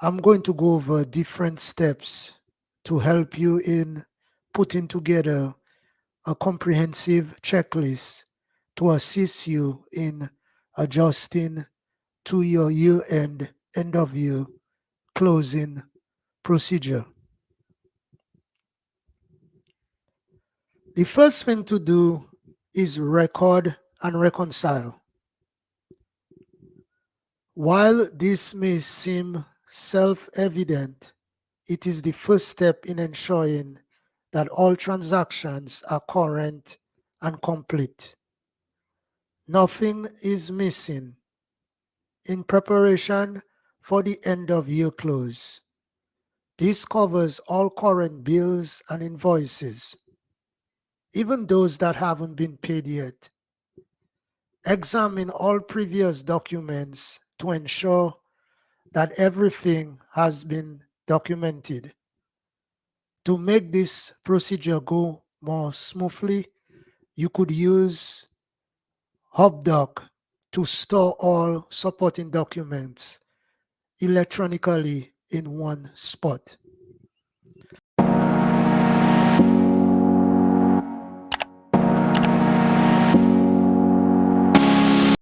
I'm going to go over different steps to help you in putting together a comprehensive checklist to assist you in adjusting to your year-end, end-of-year closing procedure. The first thing to do is record and reconcile. While this may seem self-evident, it is the first step in ensuring that all transactions are current and complete. Nothing is missing. In preparation for the end of year close, this covers all current bills and invoices, even those that haven't been paid yet. Examine all previous documents to ensure that everything has been documented. To make this procedure go more smoothly, you could use HubDoc to store all supporting documents electronically in one spot.